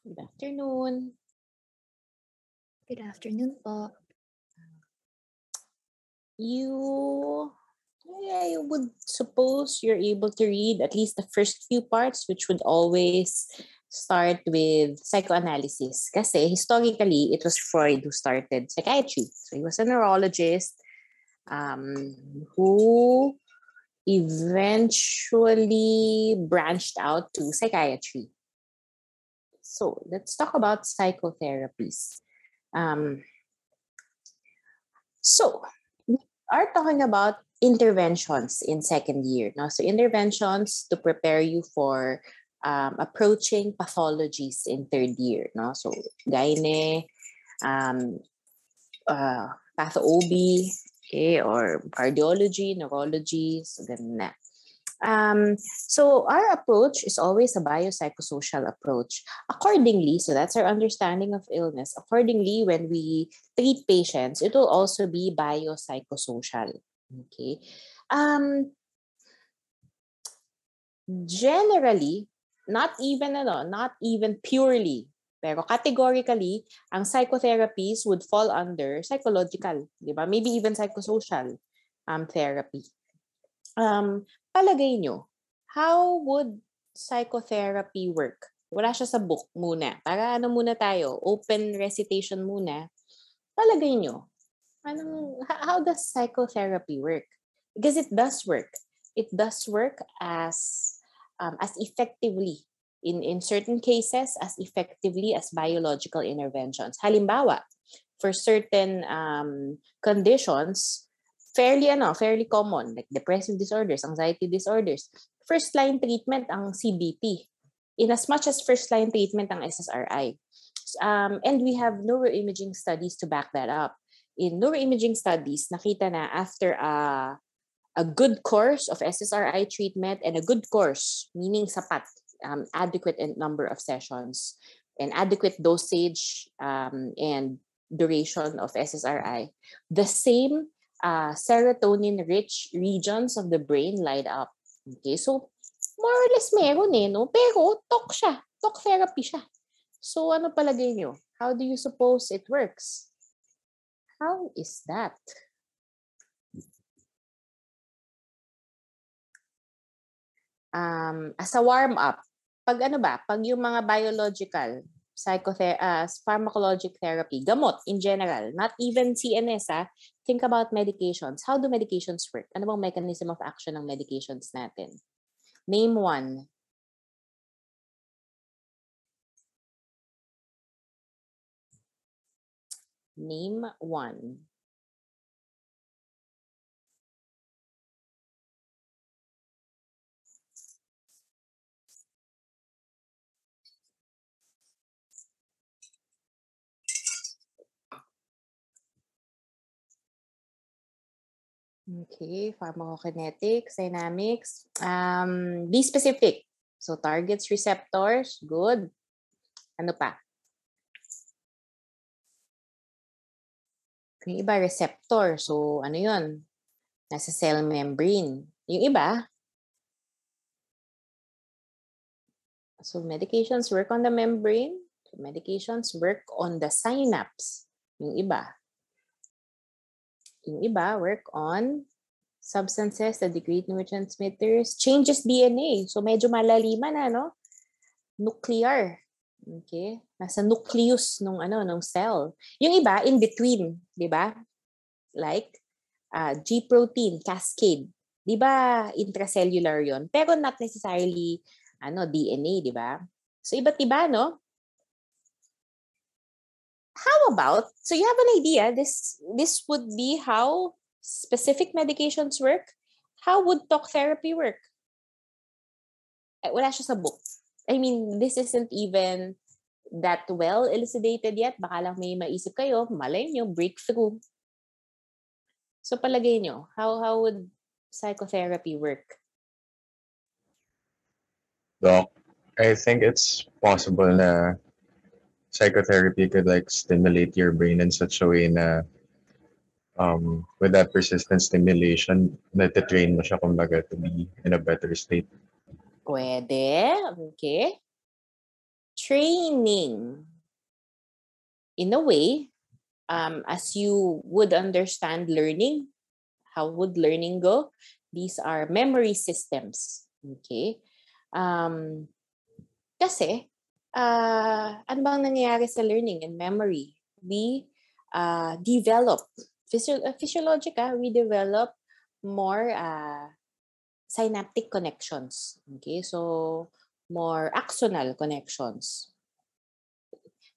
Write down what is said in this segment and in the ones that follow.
Good afternoon. Good afternoon po. I would suppose you're able to read at least the first few parts, which would always start with psychoanalysis. Kasi historically, it was Freud who started psychiatry. So he was a neurologist who eventually branched out to psychiatry. So let's talk about psychotherapies. So we are talking about interventions in second year. No? So interventions to prepare you for approaching pathologies in third year. No? So gyne, patho-OB, okay, or cardiology, neurology, so ganun na. So our approach is always a biopsychosocial approach. Accordingly, so that's our understanding of illness. Accordingly, when we treat patients, it will also be biopsychosocial. Okay. Generally, not even purely, pero categorically, ang psychotherapies would fall under psychological, di ba? Maybe even psychosocial therapy. Palagay nyo, how would psychotherapy work? Wala siya sa book muna. Para muna tayo, open recitation muna. Palagay nyo, how does psychotherapy work? Because it does work. It does work as effectively, in certain cases, as effectively as biological interventions. Halimbawa, for certain conditions, fairly common, like depressive disorders, anxiety disorders. First line treatment ang CBT, in as much as first line treatment ang SSRI. And we have neuroimaging studies to back that up. In neuroimaging studies, nakita na after a good course of SSRI treatment and a good course, meaning sapat, adequate number of sessions, and adequate dosage and duration of SSRI, the same serotonin-rich regions of the brain light up. Okay, so more or less meron no? Pero talk siya. Talk therapy siya. So ano palagay nyo? How do you suppose it works? How is that? As a warm-up, pag yung mga biological, pharmacologic therapy, gamot in general, not even CNS, think about medications. How do medications work? Ano bang mechanism of action ng medications natin? Name one. Name one. Okay, pharmacokinetics, dynamics. Be specific. So targets, receptors, good. Ano pa? Yung iba, receptor. So ano yun? Nasa cell membrane. Yung iba, so medications work on the membrane. So medications work on the synapse. Yung iba work on substances that degrade neurotransmitters, changes DNA. So medyo malaliman no? Nuclear. Okay? Nasa nucleus nung cell. Yung iba in between, 'di ba? Like G protein cascade. 'Di ba intracellular 'yon? Pero not necessarily DNA, 'di ba? So iba't iba, no? How about, so you have an idea, this would be how specific medications work? How would talk therapy work? Wala siya sa book. I mean, this isn't even that well elucidated yet. Baka lang may maisip kayo, malay nyo, breakthrough. So palagay nyo, how would psychotherapy work? Doc, I think it's possible na psychotherapy could like stimulate your brain in such a way na with that persistent stimulation, natitrain mo siya kumbaga to be in a better state. Pwede. Okay. training in a way, as you would understand learning, how would learning go? These are memory systems. Okay? Um, kasi, ano bang nangyayari sa learning and memory? We develop, physiological, we develop more synaptic connections. Okay? So, more axonal connections.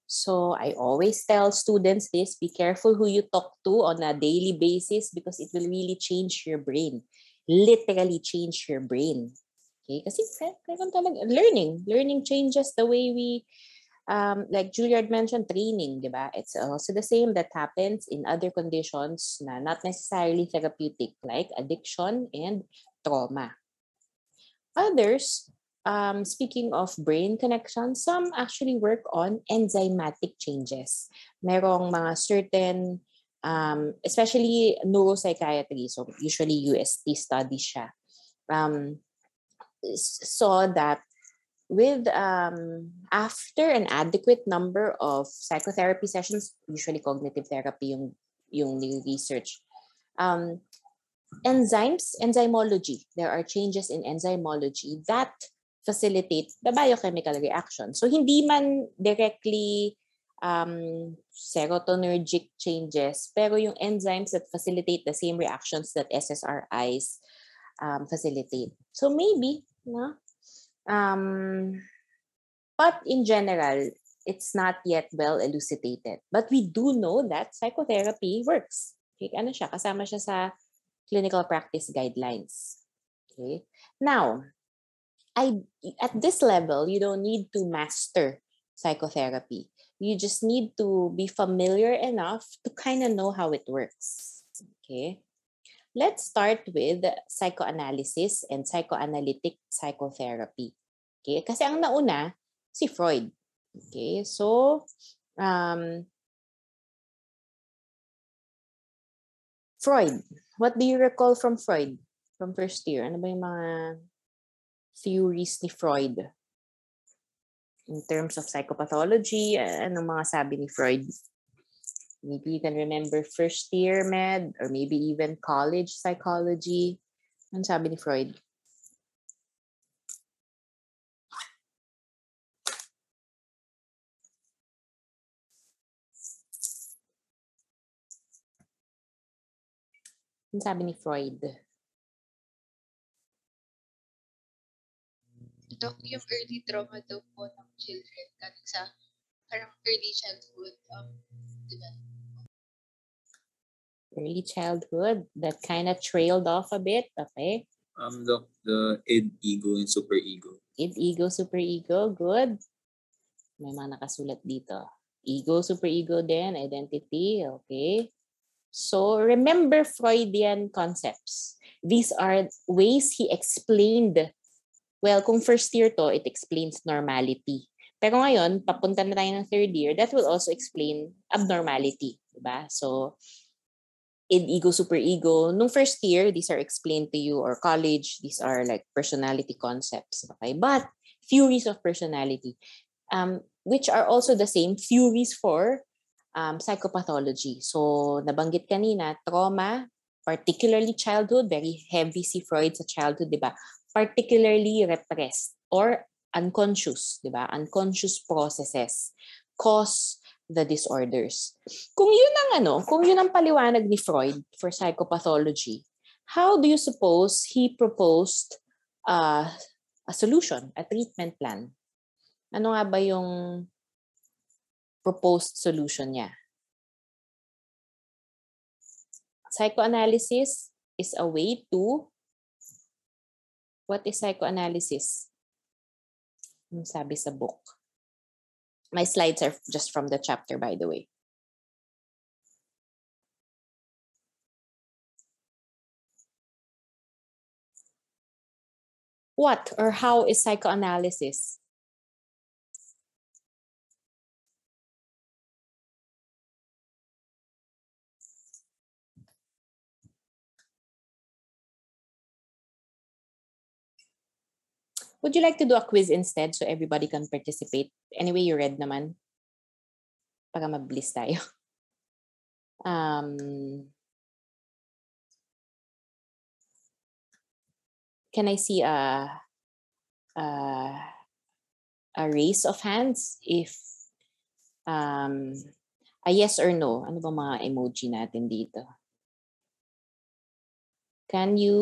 So I always tell students this, be careful who you talk to on a daily basis because it will really change your brain. Literally change your brain. Okay? Kasi learning changes the way we, like Juliard mentioned, training, di ba? It's also the same that happens in other conditions na not necessarily therapeutic, like addiction and trauma. Others, speaking of brain connections, some actually work on enzymatic changes. Merong mga certain, especially neuropsychiatry, so usually UST studies siya, saw that with after an adequate number of psychotherapy sessions, usually cognitive therapy yung research, enzymology. There are changes in enzymology that facilitate the biochemical reaction. So hindi man directly serotonergic changes, pero yung enzymes that facilitate the same reactions that SSRIs facilitate. So maybe, no? But in general, it's not yet well elucidated. But we do know that psychotherapy works. Okay, ano siya? Kasama siya sa clinical practice guidelines. Okay. Now, at this level, you don't need to master psychotherapy. You just need to be familiar enough to kind of know how it works. Okay. Let's start with psychoanalysis and psychoanalytic psychotherapy. Okay. Kasi ang nauna, si Freud. Okay. So, Freud. What do you recall from Freud? From first year? Ano ba yung mga theories ni Freud? In terms of psychopathology, anong mga sabi ni Freud? Maybe you can remember first year med or maybe even college psychology. Ano sabi ni Freud? Ano sabi ni Freud? Yung early trauma daw po ng children galing sa parang early childhood. Diba? Early childhood, that kind of trailed off a bit, okay? The id, ego, and superego. Id, ego, superego, good. May mga nakasulat dito. Ego, superego din, identity, okay? So remember Freudian concepts. These are ways he explained. Well, kung first year to, it explains normality. Pero ngayon, papunta na tayo ng third year, that will also explain abnormality. Diba? So, id, ego, superego. Nung first year, these are explained to you, or college, these are like personality concepts. Okay? But, theories of personality, which are also the same theories for psychopathology. So, nabanggit kanina, trauma, particularly childhood, very heavy si Freud sa childhood, di ba? Particularly repressed or unconscious, di ba? Unconscious processes cause the disorders. Kung yun ang paliwanag ni Freud for psychopathology, how do you suppose he proposed a solution, a treatment plan? Ano nga ba yung proposed solution niya? Psychoanalysis is a way to... What is psychoanalysis? Yung sabi sa book. My slides are just from the chapter, by the way. What or how is psychoanalysis? Would you like to do a quiz instead so everybody can participate? Anyway, you read naman. Para mabilis tayo. Can I see a raise of hands if a yes or no? Ano ba mga emoji natin dito? Can you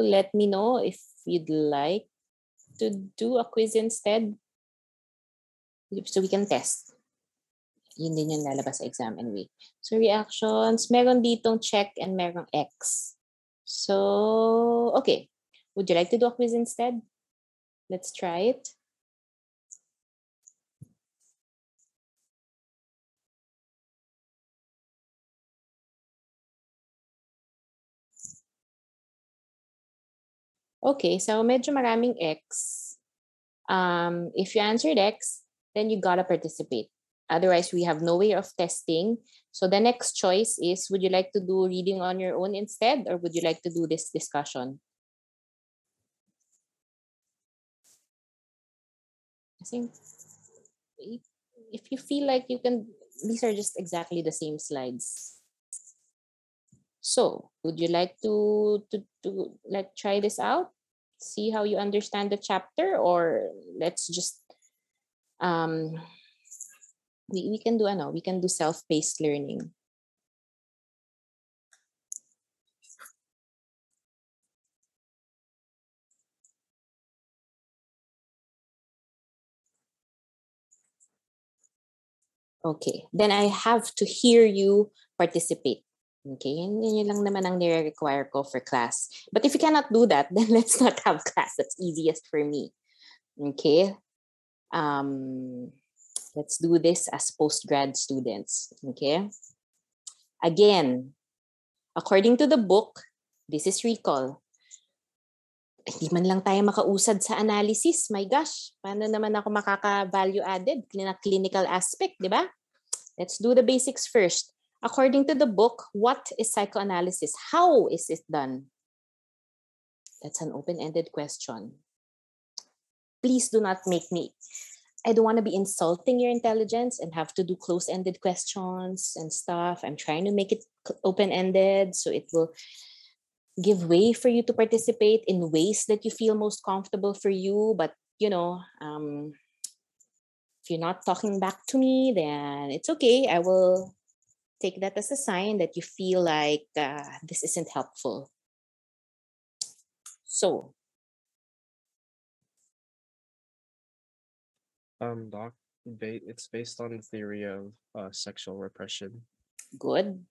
let me know if you'd like to do a quiz instead? So we can test. Yun din yung lalabas sa exam anyway. So reactions, meron ditong check and meron X. So, okay. Would you like to do a quiz instead? Let's try it. Okay, so medyo maraming X. If you answered X, then you gotta participate. Otherwise, we have no way of testing. So the next choice is, would you like to do reading on your own instead, or would you like to do this discussion? I think if you feel like you can, these are just exactly the same slides. So would you like to like try this out? See how you understand the chapter, or let's just we can do self-paced learning. Okay, then I have to hear you participate. Okay, yun lang naman ang nire-require ko for class. But if you cannot do that, then let's not have class. That's easiest for me. Okay, let's do this as postgrad students. Okay, again, according to the book, this is recall. Hindi man lang tayo makausad sa analysis. My gosh, paano naman ako makaka-value added? Clinical aspect, di ba? Let's do the basics first. According to the book, what is psychoanalysis? How is it done? That's an open-ended question. Please do not make me... I don't want to be insulting your intelligence and have to do close-ended questions and stuff. I'm trying to make it open-ended so it will give way for you to participate in ways that you feel most comfortable for you. But, you know, if you're not talking back to me, then it's okay. I will take that as a sign that you feel like this isn't helpful. So. Doc, it's based on the theory of sexual repression. Good.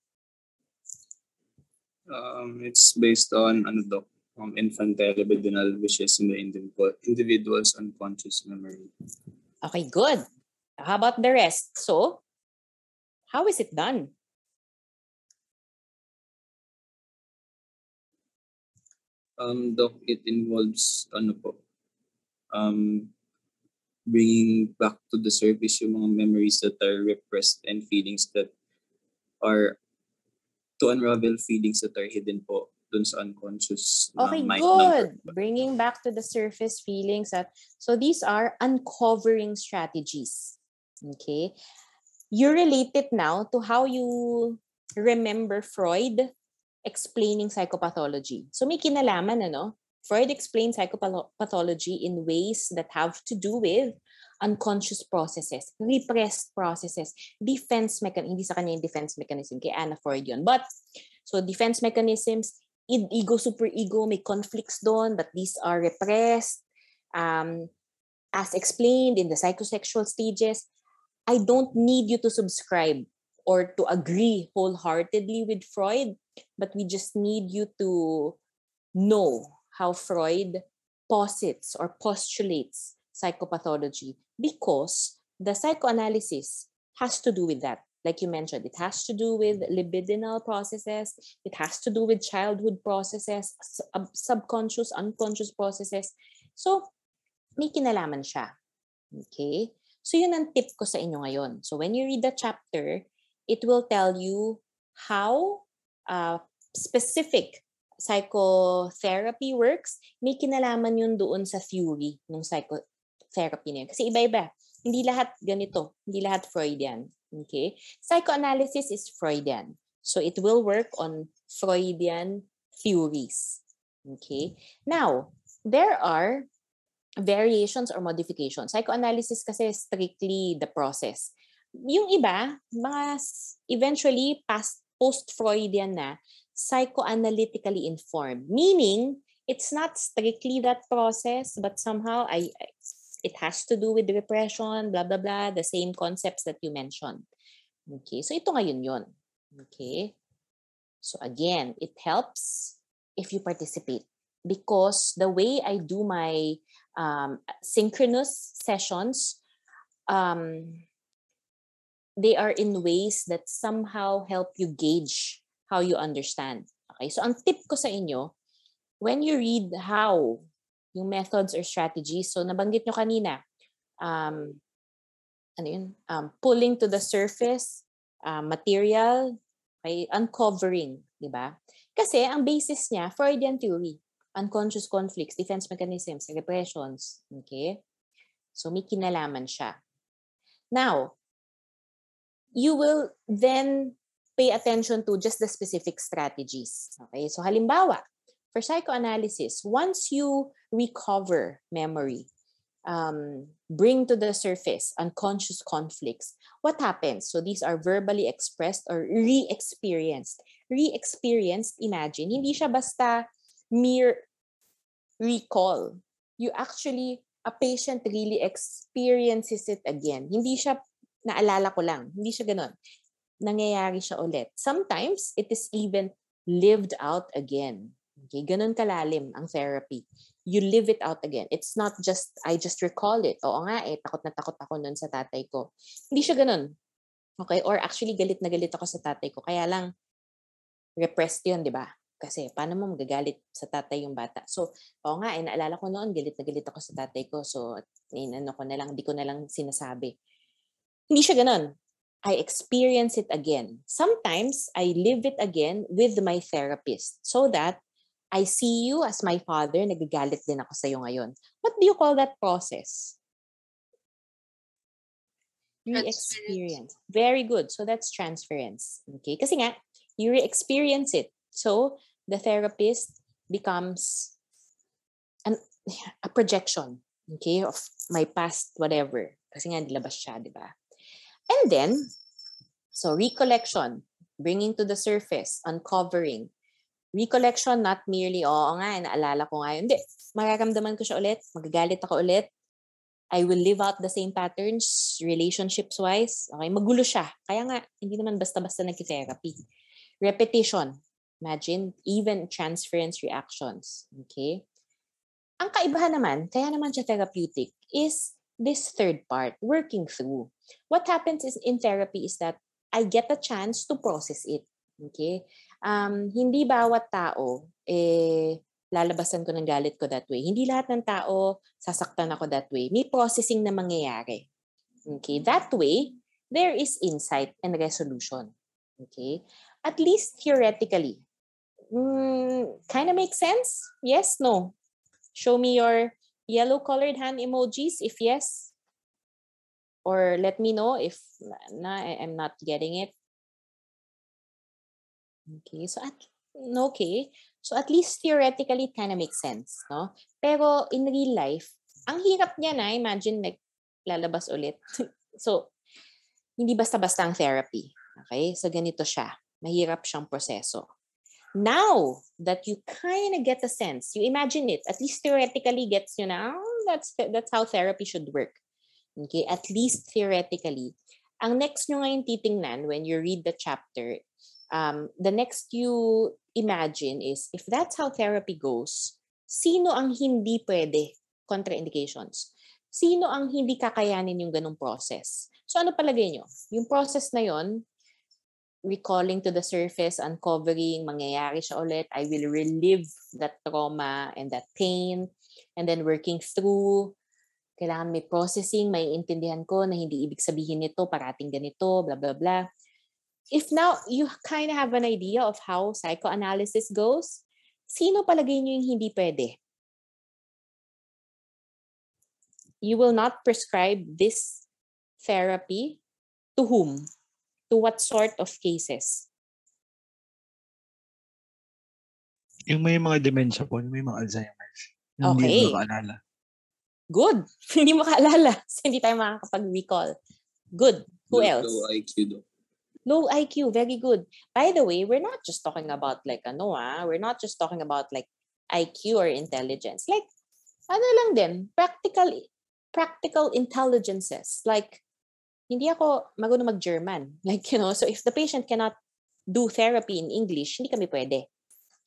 It's based on infantile libidinal wishes in the individual's unconscious memory. Okay, good. How about the rest? So, how is it done? Doc, it involves bringing back to the surface yung mga memories that are repressed and feelings that are to unravel feelings that are hidden po dun sa unconscious okay, mind. Good. Bringing back to the surface feelings. So these are uncovering strategies. Okay. You relate it now to how you remember Freud explaining psychopathology. So may kinalaman, ano? Freud explained psychopathology in ways that have to do with unconscious processes, repressed processes, defense mechanism. Hindi sa kanya yung defense mechanism, kay Anna Freud yun. But, so defense mechanisms, ego, superego, may conflicts doon, but these are repressed. As explained in the psychosexual stages, I don't need you to subscribe or to agree wholeheartedly with Freud, but we just need you to know how Freud posits or postulates psychopathology, because the psychoanalysis has to do with that. Like you mentioned, it has to do with libidinal processes. It has to do with childhood processes, subconscious, unconscious processes. So, may kinalaman siya. Okay? So, yun ang tip ko sa inyo ngayon. So, when you read the chapter, it will tell you how specific psychotherapy works, may kinalaman yun doon sa theory ng psychotherapy na yun. Kasi iba-iba. Hindi lahat ganito. Hindi lahat Freudian. Okay? Psychoanalysis is Freudian. So it will work on Freudian theories. Okay? Now, there are variations or modifications. Psychoanalysis kasi strictly the process. Yung iba, mga eventually post-Freudian na, psychoanalytically informed. Meaning, it's not strictly that process, but somehow it has to do with repression, blah, blah, blah, the same concepts that you mentioned. Okay, so ito ngayon yun. Okay? So again, it helps if you participate. Because the way I do my synchronous sessions, they are in ways that somehow help you gauge how you understand. Okay, so ang tip ko sa inyo, when you read how, yung methods or strategies, so nabanggit nyo kanina, pulling to the surface, material, okay, uncovering, di ba? Kasi ang basis niya, Freudian theory, unconscious conflicts, defense mechanisms, repressions, okay? So may kinalaman siya. Now, you will then pay attention to just the specific strategies. Okay, so halimbawa, for psychoanalysis, once you recover memory, bring to the surface unconscious conflicts, what happens? So these are verbally expressed or re-experienced. Re-experienced, imagine, hindi siya basta mere recall. A patient really experiences it again. Hindi siya naalala ko lang. Hindi siya ganun. Nangyayari siya ulit. Sometimes, it is even lived out again. Okay? Ganun kalalim ang therapy. You live it out again. It's not just, I just recall it. Oo nga takot na takot ako nun sa tatay ko. Hindi siya ganun. Okay? Or actually, galit na galit ako sa tatay ko. Kaya lang, repressed yun, di ba? Kasi paano mo magagalit sa tatay yung bata? So, oo nga, naalala ko noon, galit na galit ako sa tatay ko. So, di ko na lang sinasabi. Hindi siya ganun. I experience it again. Sometimes, I live it again with my therapist so that I see you as my father, nagagalit din ako sa'yo ngayon. What do you call that process? Re-experience. Very good. So that's transference. Okay? Kasi nga, you re-experience it. So, the therapist becomes a projection, okay, of my past whatever. Kasi nga, nilabas siya, di ba? And then, so recollection, bringing to the surface, uncovering. Recollection, not merely, oo nga, naalala ko nga yun. Hindi, mararamdaman ko siya ulit, magagalit ako ulit. I will live out the same patterns, relationships-wise. Okay, magulo siya. Kaya nga, hindi naman basta-basta nag-therapy. Repetition. Imagine, even transference reactions. Okay? Ang kaibahan naman, kaya naman siya therapeutic, is this third part, working through. What happens is in therapy is that I get a chance to process it. Okay? Hindi bawat tao, lalabasan ko ng galit ko that way. Hindi lahat ng tao, sasaktan ako that way. May processing na mangyayari. Okay? That way, there is insight and resolution. Okay? At least theoretically. Kind of makes sense? Yes? No? Show me your yellow colored hand emojis if yes. Or let me know if I'm not getting it. Okay. So at least theoretically it kind of makes sense, no? Pero in real life, ang hirap niya na, imagine lalabas ulit. So hindi basta-basta ang therapy. Okay? So ganito siya. Mahirap siyang proseso. Now that you kind of get a sense, you imagine it, at least theoretically gets you now, that's how therapy should work. Okay, at least theoretically. Ang next nyo ngayon titingnan when you read the chapter, the next you imagine is, if that's how therapy goes, sino ang hindi pwede? Contraindications. Sino ang hindi kakayanin yung ganong process? So ano palagay nyo? Yung process na yon, recalling to the surface, uncovering, mangyayari siya ulit, I will relive that trauma and that pain, and then working through, kailangan may processing, may intindihan ko na hindi ibig sabihin nito, parating ganito, blah, blah, blah. If now you kind of have an idea of how psychoanalysis goes, Sino palagay niyo yung hindi pwede? You will not prescribe this therapy to whom? To what sort of cases? Yung may mga dementia po, yung may mga Alzheimer's. Yung Okay. Hindi makaalala. Good. Hindi mo kaalala. Hindi tayo makakapag-recall. Good. Who else? Low IQ do. Low IQ. Very good. By the way, we're not just talking about like we're not just talking about like IQ or intelligence. Like, lang din, practical intelligences. Like, hindi ako marunong mag-German. Like, so if the patient cannot do therapy in English, hindi kami pwede.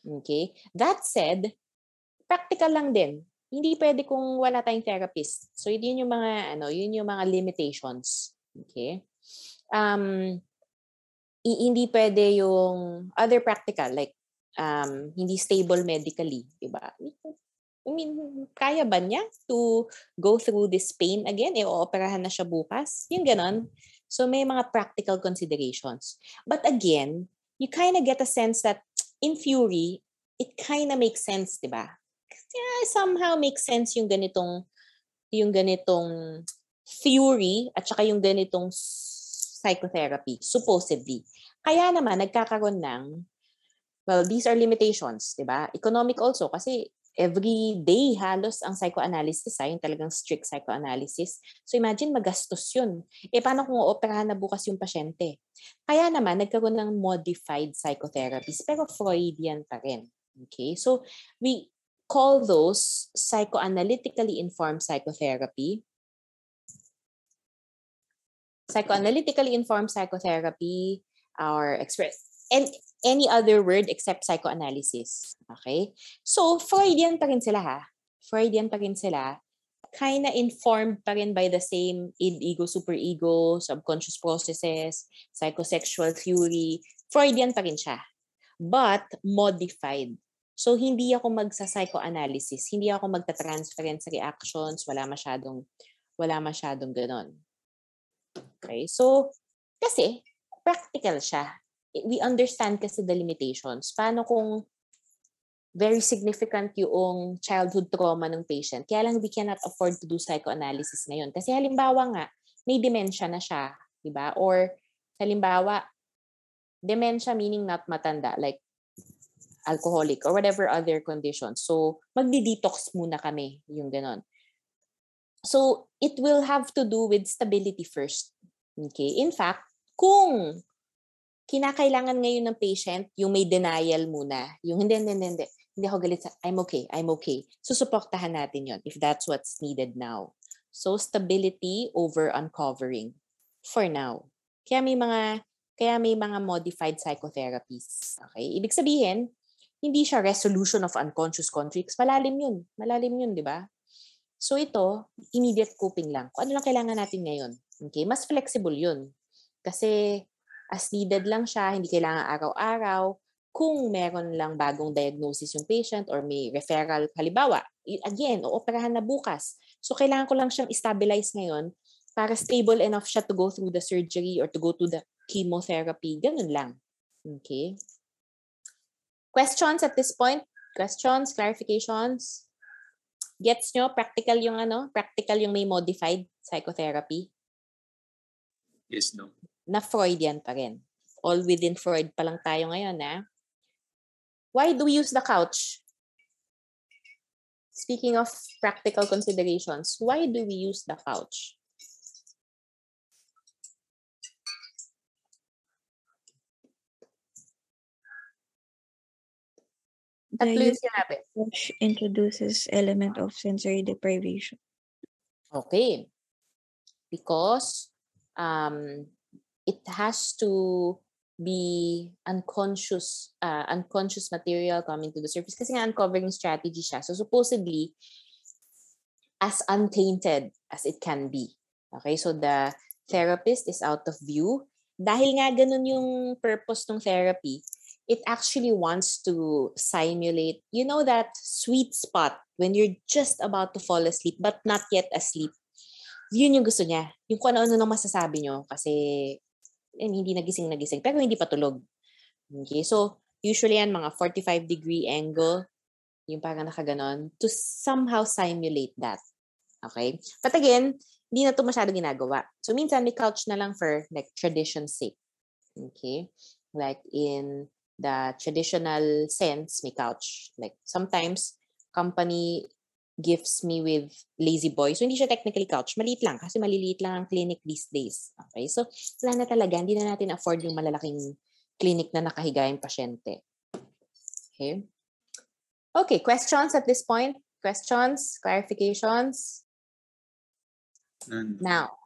Okay? That said, practical lang din. Hindi pwede kung wala tayong therapist. So, yun yung mga limitations. Okay? Hindi pwede yung other practical, like, hindi stable medically, diba? I mean, kaya ba niya to go through this pain again? Ooperahan na siya bukas? Yung ganon. So, may mga practical considerations. But again, you kind of get a sense that in theory, it kind of makes sense, diba? Somehow makes sense yung ganitong theory at saka yung ganitong psychotherapy, supposedly. Kaya naman, nagkakaroon ng, well, these are limitations, diba? Economic also, kasi every day halos ang psychoanalysis, yung talagang strict psychoanalysis. So imagine, magastos yun. Paano kung ooperahan na bukas yung pasyente? Kaya naman, nagkaroon ng modified psychotherapies, pero Freudian pa rin. Okay? So, we call those psychoanalytically informed psychotherapy. Psychoanalytically informed psychotherapy or and any other word except psychoanalysis. Okay? So, Freudian pa rin sila Freudian pa rin sila. Kinda informed pa rin by the same id-ego, super-ego, subconscious processes, psychosexual theory. Freudian pa rin siya. But modified. So, hindi ako magsa-psychoanalysis. Hindi ako magta-transference reactions. Wala masyadong ganon. Okay? So, kasi, practical siya. We understand kasi the limitations. Paano kung very significant yung childhood trauma ng patient? Kaya lang we cannot afford to do psychoanalysis ngayon. Kasi halimbawa nga, may dementia na siya. Diba? Or, halimbawa, dementia meaning not matanda. Like, alcoholic or whatever other conditions. So, magdi-detox muna kami, yung ganon. So, it will have to do with stability first. Okay? In fact, kung kinakailangan ngayon ng patient, yung may denial muna, yung hindi ako galit I'm okay. Susuportahan natin yon if that's what's needed now. So, stability over uncovering for now. Kaya may mga modified psychotherapies. Okay? Ibig sabihin, hindi siya resolution of unconscious conflicts. Malalim yun, di ba? So ito, immediate coping lang. Kung ano lang kailangan natin ngayon. Okay? Mas flexible yun. Kasi as needed lang siya, hindi kailangan araw-araw. Kung meron lang bagong diagnosis yung patient or may referral, halimbawa, again, ooperahan na bukas. So kailangan ko lang siyang stabilize ngayon para stable enough siya to go through the surgery or to go to the chemotherapy. Ganun lang. Okay? Questions at this point? Questions? Clarifications? Gets nyo? Practical yung Practical yung may modified psychotherapy? Yes, no. Na Freudian pa rin. All within Freud pa lang tayo ngayon, Why do we use the couch? Speaking of practical considerations, why do we use the couch? Tatlo yung sinabi. Which introduces element of sensory deprivation. Okay. Because it has to be unconscious material coming to the surface kasi nga uncovering strategy siya. So supposedly, as untainted as it can be. Okay, so the therapist is out of view. Dahil nga ganun yung purpose ng therapy, it actually wants to simulate, that sweet spot when you're just about to fall asleep but not yet asleep. Yun yung gusto niya. Yung kung ano-ano nang masasabi nyo kasi hindi nagising pero hindi pa tulog. Okay, so Usually yan, mga 45-degree angle, yung parang nakaganon, to somehow simulate that. Okay? But again, hindi na ito masyado ginagawa. So, minsan may couch na lang for like tradition's sake. Okay? Like in the traditional sense, may couch. Like sometimes, company gifts me with lazy boy. So, hindi siya technically couch. Maliit lang kasi maliliit lang ang clinic these days. Okay? So, wala na talaga. Hindi na natin afford yung malalaking clinic na nakahiga yung pasyente. Okay? Okay, questions at this point? Questions? Clarifications? None. Now,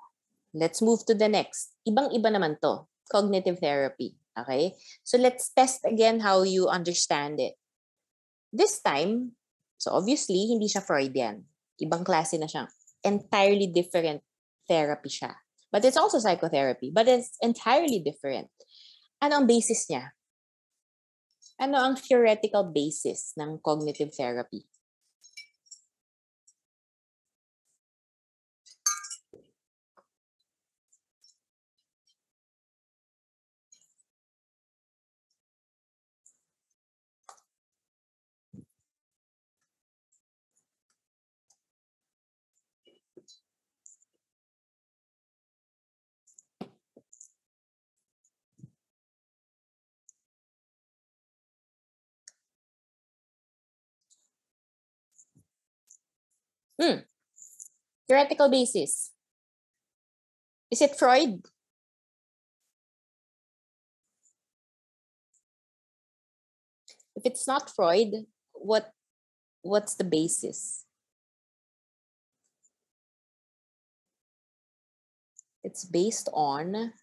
let's move to the next. Ibang-iba naman to. Cognitive therapy. Okay? So, let's test again how you understand it. This time, so obviously, hindi siya Freudian. Ibang klase na siya. Entirely different therapy siya. But it's also psychotherapy. But it's entirely different. Ano ang basis niya? Ano ang theoretical basis ng cognitive therapy? Theoretical basis. Is it Freud? If it's not Freud, what's the basis? It's based on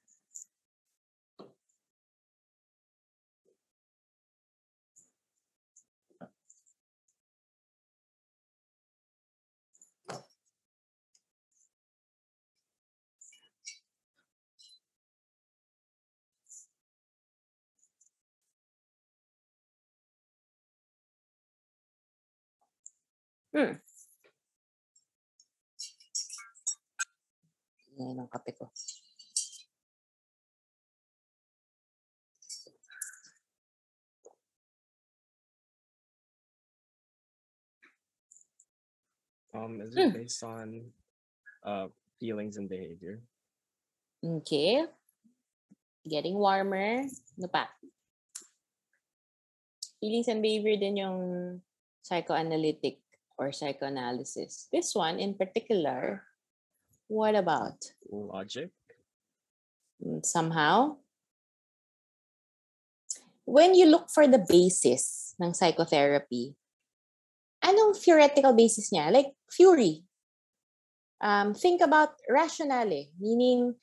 Yan ang kape ko. Is it based on feelings and behavior? Okay. Getting warmer. Ano pa? Feelings and behavior din yung psychoanalytic or psychoanalysis. This one in particular, what about? Logic? Somehow? When you look for the basis ng psychotherapy, anong theoretical basis niya? Like theory. Think about rationale, meaning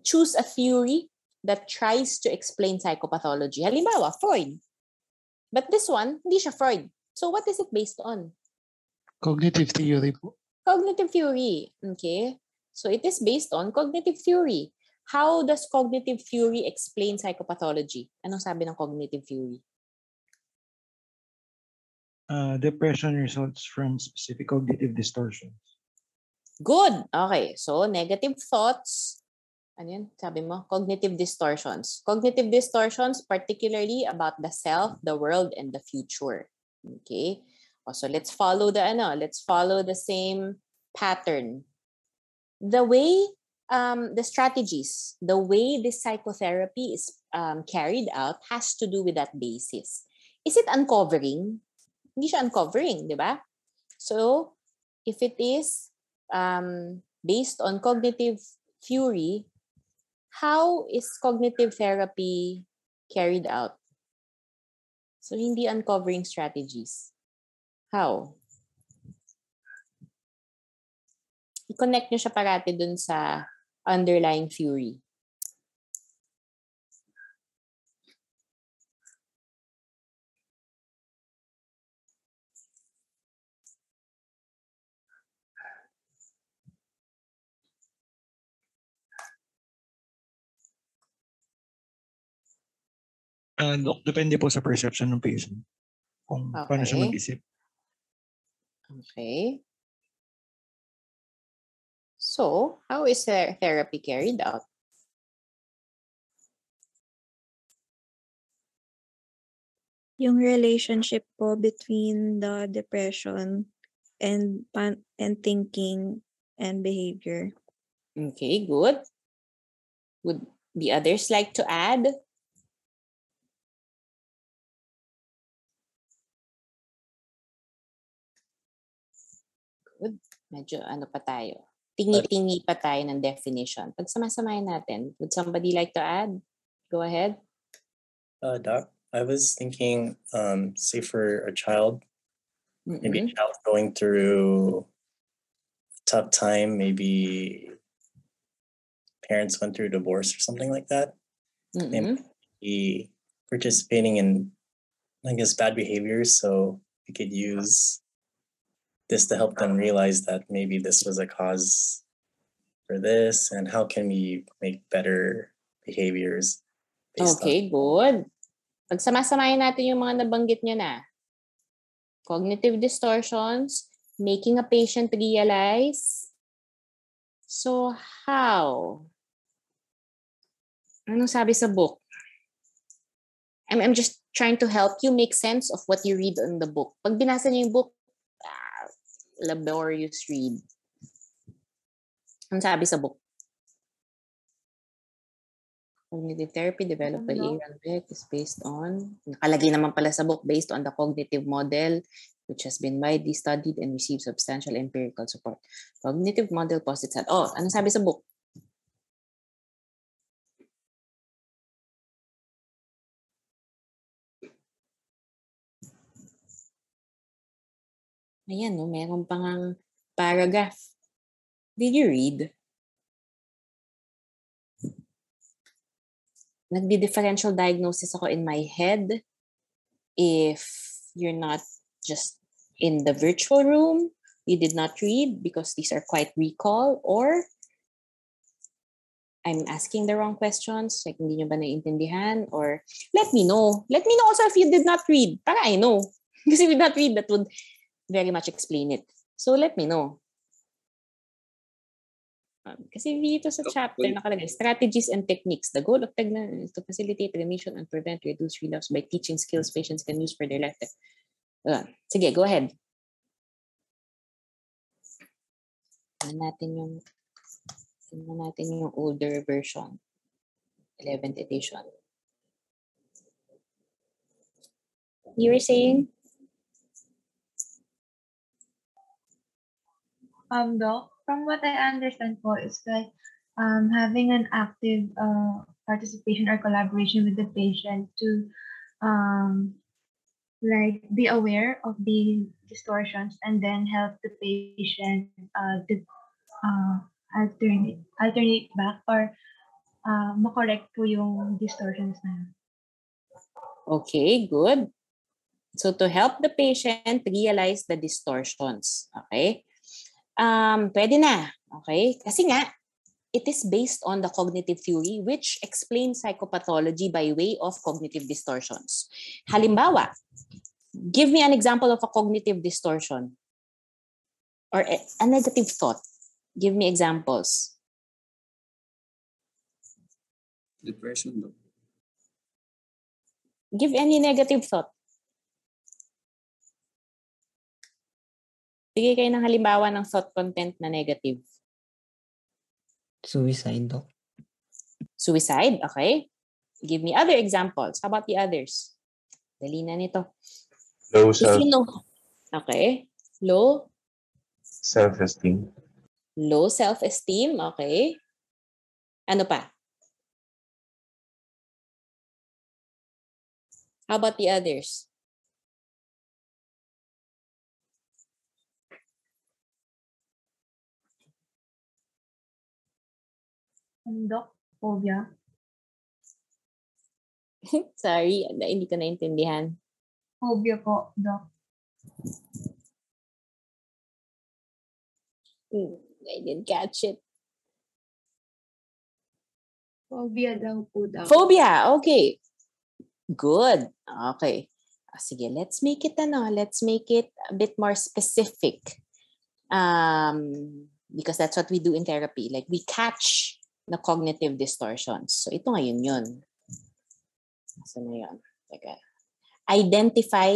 choose a theory that tries to explain psychopathology. Halimbawa, Freud. But this one, hindi siya Freud. So what is it based on? Cognitive theory po. Cognitive theory. Okay? So it is based on cognitive theory. How does cognitive theory explain psychopathology? Anong sabi ng cognitive theory? Depression results from specific cognitive distortions. Good. Okay. So negative thoughts. Ano yun? Sabi mo? Cognitive distortions. Cognitive distortions particularly about the self, the world, and the future. Okay? So let's follow the same pattern. The way, the strategies, the way this psychotherapy is carried out has to do with that basis. Is it uncovering? Hindi siya uncovering, di ba? So, if it is based on cognitive theory, how is cognitive therapy carried out? So, hindi uncovering strategies. How? I-connect nyo siya parati dun sa underlying theory. Dok, depende po sa perception ng patient. Kung paano siya Okay. mag-isip. Okay. So, how is therapy carried out? Yung relationship po between the depression and thinking and behavior. Okay, good. Would the others like to add? Good. Medyo ano pa tayo. Tingi-tingi pa tayo ng definition. Pag samasamahin natin, would somebody like to add? Go ahead. Doc, I was thinking, say for a child, maybe a Mm-mm. child going through a tough time, maybe parents went through divorce or something like that. Mm-mm. Maybe participating in, I guess, bad behaviors. So we could use this to help them realize that maybe this was a cause for this, and how can we make better behaviors based on. Okay, good. Pag samasamahin natin yung mga nabanggit niya na. Cognitive distortions, making a patient realize. So, how? Anong sabi sa book? I'm just trying to help you make sense of what you read in the book. Pag binasa niyo yung book, laborious read. Anong sabi sa book? Cognitive therapy developed by Aaron Beck is based on, nakalagay naman pala sa book, based on the cognitive model which has been widely studied and received substantial empirical support. Cognitive model posits that. Oh, anong sabi sa book? Ayan, no? Meron pang ang paragraph. Did you read? Nagdi-differential diagnosis ako in my head if you're not just in the virtual room, you did not read because these are quite recall, or I'm asking the wrong questions, like hindi nyo ba naiintindihan, or let me know. Let me know also if you did not read, para I know. Kasi if you did not read, that would very much explain it. So let me know. Kasi dito sa chapter nakalagay, strategies and techniques. The goal of Tegna is to facilitate remission and prevent reduced relapse by teaching skills patients can use for their lifetime. Sige, go ahead. Tingnan natin yung older version. 11th edition. You were saying? Doc, from what I understand po is that having an active participation or collaboration with the patient to like be aware of the distortions and then help the patient to alternate back or makorek po yung distortions na yun. Okay, good. So to help the patient realize the distortions, okay? Pwede na, okay? Kasi nga, it is based on the cognitive theory which explains psychopathology by way of cognitive distortions. Halimbawa, give me an example of a cognitive distortion or a negative thought. Give me examples. Depression, Doc. Give any negative thought. Bigay kayo ng halimbawa ng thought content na negative. Suicide, Doc. Suicide, okay. Give me other examples. How about the others? Dali na nito. Low If you know, okay. Low self-esteem. Low self-esteem, okay. Ano pa? How about the others? Doc, phobia. Sorry, hindi ko naintindihan. Phobia po, Doc. I didn't catch it. Phobia daw po daw. Phobia, okay. Good. Okay. Sige, let's make it a bit more specific. Because that's what we do in therapy. Like we catch the cognitive distortions. So ito ngayon yun. Saan na yun? Teka. identify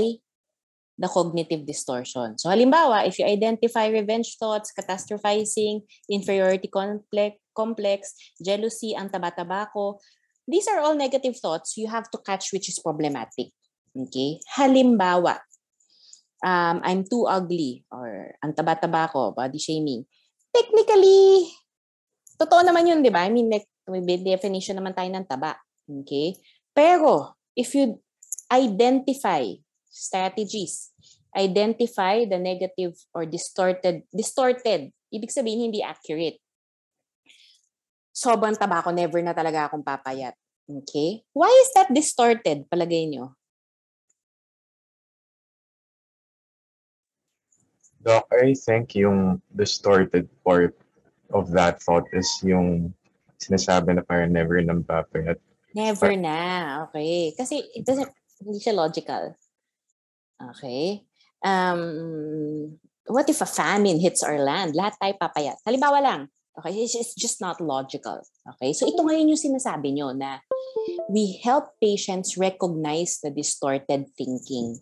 the cognitive distortion. So halimbawa, if you identify revenge thoughts, catastrophizing, inferiority complex, jealousy, ang taba-taba ko, these are all negative thoughts. You have to catch which is problematic. Okay? Halimbawa, I'm too ugly or ang taba-taba ko, body shaming. Technically, totoo naman yun, di ba? I mean, like, may definition naman tayo ng taba. Okay? Pero, if you identify strategies, identify the negative or distorted, ibig sabihin hindi accurate. Sobrang taba ko, never na talaga akong papayat. Okay? Why is that distorted, palagay nyo? Doc, I think yung distorted part of that thought is yung sinasabi na parang never nang papayat. Never na. Okay. Kasi hindi siya logical. Okay. What if a famine hits our land? Lahat tayo papayat. Halimbawa lang. Okay. It's just not logical. Okay. So ito ngayon yung sinasabi nyo na we help patients recognize the distorted thinking.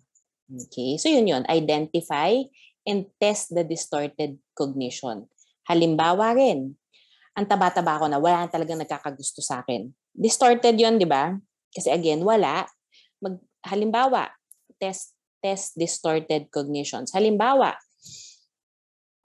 Okay. So yun. Identify and test the distorted cognition. Halimbawa rin, ang taba-taba ko na wala talagang nagkakagusto sa akin. Distorted yun, di ba? Kasi again, wala. Halimbawa, test distorted cognitions. Halimbawa,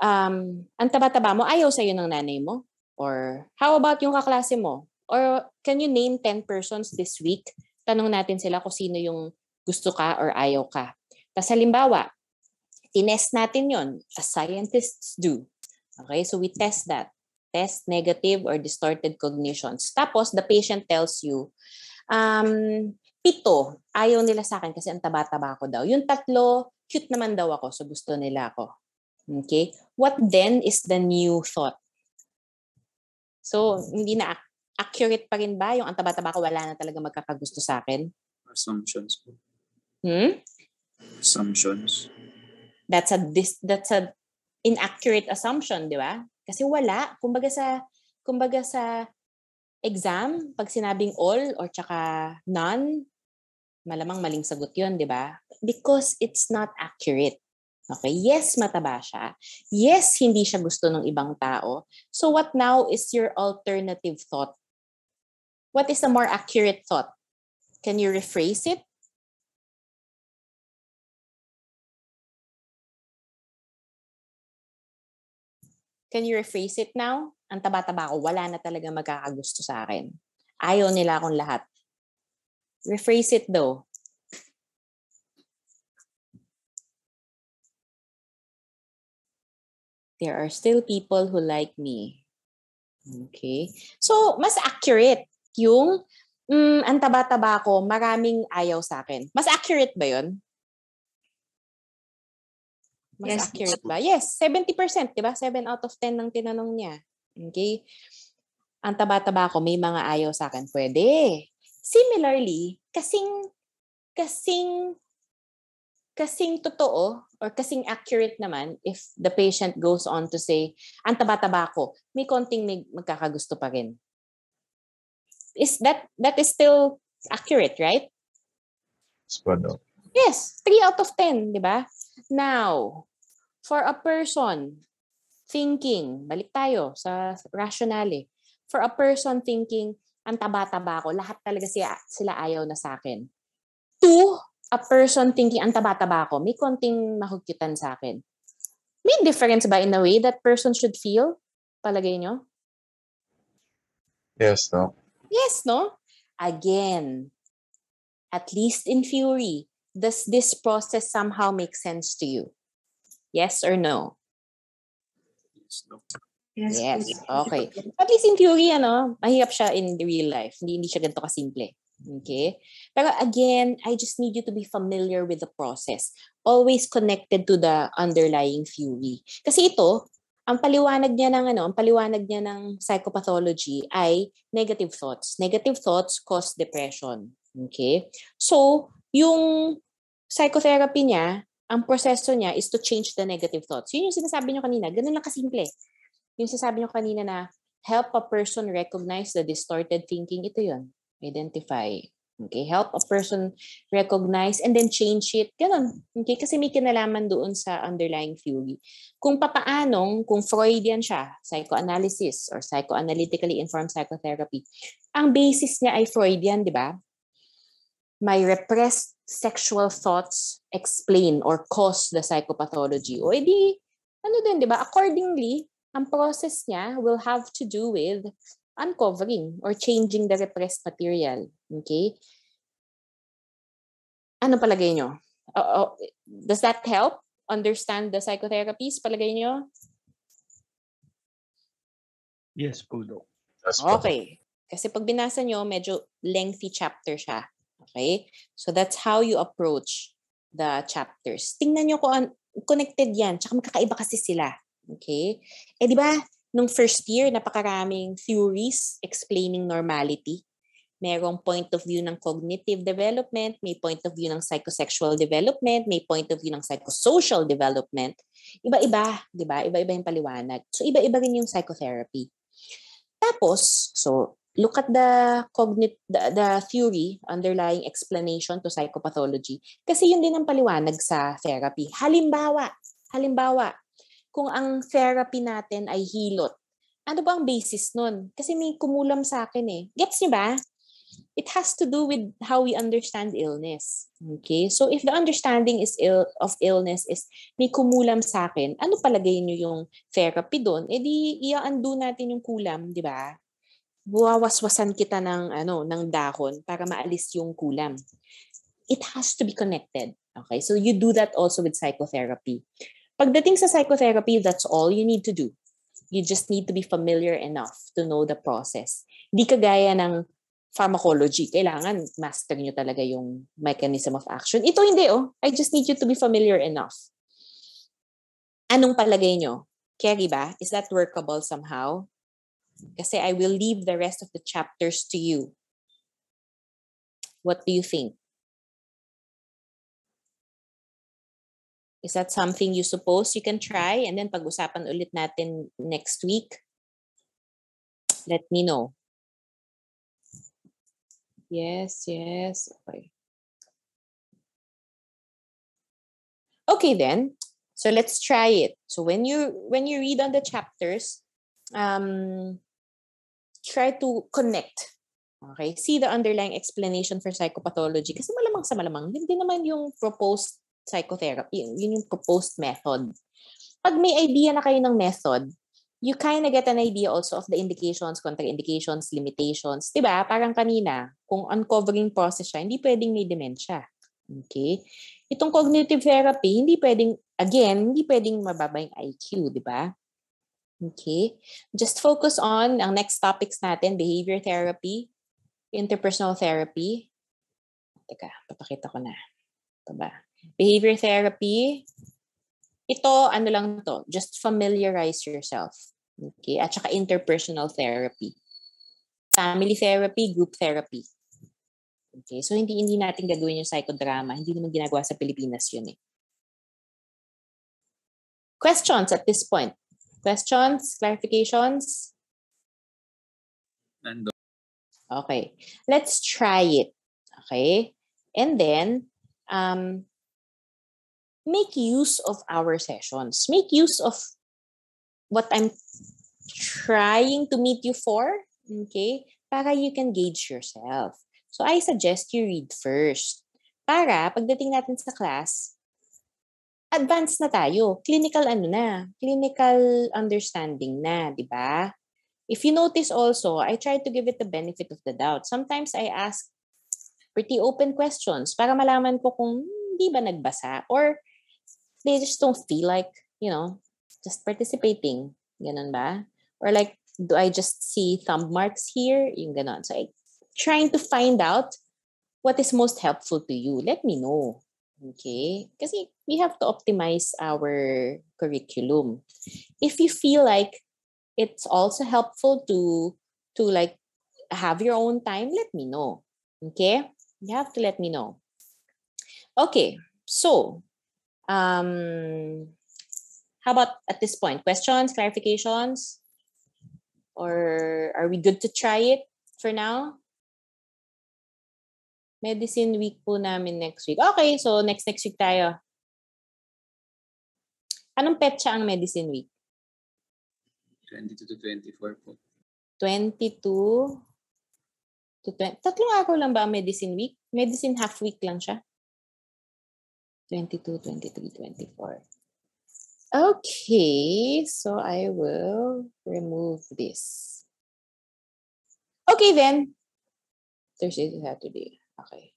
ang taba-taba mo, ayaw sa'yo ng nanay mo? Or how about yung kaklase mo? Or can you name 10 persons this week? Tanong natin sila kung sino yung gusto ka or ayaw ka. Tapos halimbawa, tinest natin yon as scientists do. Okay, so we test that. Test negative or distorted cognitions. Tapos, the patient tells you, 7, ayaw nila sa akin kasi ang taba-taba ko daw. Yung 3, cute naman daw ako, so gusto nila ako. Okay? What then is the new thought? So, hindi na accurate pa rin ba yung ang taba-taba ko wala na talaga magkakagusto sa akin? Assumptions po. Assumptions. That's a inaccurate assumption, di ba? Kasi wala. Kumbaga sa exam, pag sinabing all or tsaka none, malamang maling sagot yun, di ba? Because it's not accurate. Okay? Yes, mataba siya. Yes, hindi siya gusto ng ibang tao. So what now is your alternative thought? What is the more accurate thought? Can you rephrase it? Can you rephrase it now? Ang taba-taba ko, wala na talaga magkakagusto sa akin. Ayaw nila akong lahat. Rephrase it though. There are still people who like me. Okay. So, mas accurate yung ang taba-taba ko, maraming ayaw sa akin. Mas accurate ba yun? Mas Yes. accurate ba? Yes, 70%, di ba? 7 out of 10 ng tinanong niya. Okay? Ang taba-taba ko, may mga ayaw sa akin. Pwede. Similarly, kasing totoo or kasing accurate naman if the patient goes on to say, ang taba-taba ko, may konting magkakagusto pa rin. That is still accurate, right? Spot on. Yes, 3 out of 10, di ba? Now, for a person thinking, balik tayo sa rationale. For a person thinking, ang taba-taba ko, lahat talaga sila ayaw na sa akin. 2, a person thinking, ang taba-taba ko, may konting mahugyutan sa akin. May difference ba in the way that person should feel? Palagay nyo? Yes, no? Yes, no? Again, at least in theory, does this process somehow make sense to you? Yes or no? Yes, no. Yes. Okay. At least in theory, mahirap siya in the real life. Hindi siya ganito kasimple. Okay? Pero again, I just need you to be familiar with the process. Always connected to the underlying theory. Kasi ito, ang paliwanag niya ng psychopathology ay negative thoughts. Negative thoughts cause depression. Okay? So, yung psychotherapy niya, ang proseso niya is to change the negative thoughts. Yun yung sinasabi niyo kanina. Ganun lang kasimple. Yung sinasabi niyo kanina na help a person recognize the distorted thinking. Ito yun. Identify. Okay, help a person recognize and then change it. Ganun. Okay, kasi may kinalaman doon sa underlying theory. Kung papaanong, kung Freudian siya, psychoanalysis or psychoanalytically informed psychotherapy, ang basis niya ay Freudian, di ba? My repressed sexual thoughts explain or cause the psychopathology. O edi, ano din, di ba? Accordingly, ang process niya will have to do with uncovering or changing the repressed material. Okay? Ano palagay nyo? Does that help understand the psychotherapies? Palagay nyo? Yes po, Doc. Okay. Kasi pag binasa nyo, medyo lengthy chapter siya. Okay? So that's how you approach the chapters. Tingnan nyo kung connected yan. Tsaka magkakaiba kasi sila. Okay? Eh di ba, nung first year, napakaraming theories explaining normality. Merong point of view ng cognitive development, may point of view ng psychosexual development, may point of view ng psychosocial development. Iba-iba, di ba? Iba-iba yung paliwanag. So, iba-iba rin yung psychotherapy. Tapos, so, look at the theory, underlying explanation to psychopathology. Kasi yun din ang paliwanag sa therapy. Halimbawa, kung ang therapy natin ay hilot, ano ba ang basis nun? Kasi may kumulam sa akin eh. Gets niyo ba? It has to do with how we understand illness. Okay? So if the understanding of illness is may kumulam sa akin, ano palagay niyo yung therapy doon? Eh di i-undo natin yung kulam, di ba? Buwawaswasan kita ng dahon para maalis yung kulam. It has to be connected. Okay? So you do that also with psychotherapy. Pagdating sa psychotherapy, that's all you need to do. You just need to be familiar enough to know the process. Di kagaya ng pharmacology. Kailangan master nyo talaga yung mechanism of action. Ito hindi I just need you to be familiar enough. Anong palagay nyo? Carrie ba? Is that workable somehow? Kasi I will leave the rest of the chapters to you. What do you think? Is that something you suppose you can try? And then pag-usapan ulit natin next week? Let me know. Yes. Okay. Okay then. So let's try it. So when you read on the chapters, try to connect. Okay? See the underlying explanation for psychopathology. Kasi malamang sa malamang, hindi naman yung proposed psychotherapy. Yun yung proposed method. Pag may idea na kayo ng method, you kind of get an idea also of the indications, contraindications, limitations. Diba? Parang kanina, kung uncovering process siya, hindi pwedeng may dementia. Okay? Itong cognitive therapy, hindi pwedeng mababa yung IQ, diba? Okay? Just focus on ang next topics natin, behavior therapy, interpersonal therapy. Teka, papakita ko na. Ito ba? Behavior therapy, ito, just familiarize yourself. Okay? At saka interpersonal therapy. Family therapy, group therapy. Okay? So, hindi natin gagawin yung psychodrama. Hindi naman ginagawa sa Pilipinas yun eh. Questions at this point? Questions? Clarifications? Okay. Let's try it. Okay? And then, make use of our sessions. Make use of what I'm trying to meet you for, okay? Para you can gauge yourself. So I suggest you read first. Para pagdating natin sa class, advanced na tayo. Clinical clinical understanding na, di ba? If you notice also, I try to give it the benefit of the doubt. Sometimes I ask pretty open questions para malaman ko kung hindi ba nagbasa or they just don't feel like, just participating. Ganon ba? Or like, do I just see thumb marks here? Yung ganon. So, trying to find out what is most helpful to you. Let me know. Okay? Kasi we have to optimize our curriculum. If you feel like it's also helpful to like have your own time, let me know. Okay? You have to let me know. Okay. So, how about at this point? Questions, clarifications? Or are we good to try it for now? Medicine week po namin next week. Okay, so next week tayo. Anong petsa ang medicine week? 22 to 24 po. 22 to 20. Tatlong araw lang ba ang medicine week? Medicine half week lang siya. 22, 23, 24. Okay, so I will remove this. Okay then. Thursday to Saturday. Okay.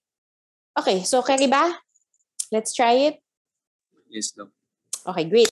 Okay, so Kariba, let's try it. Yes, Doc. Okay, great.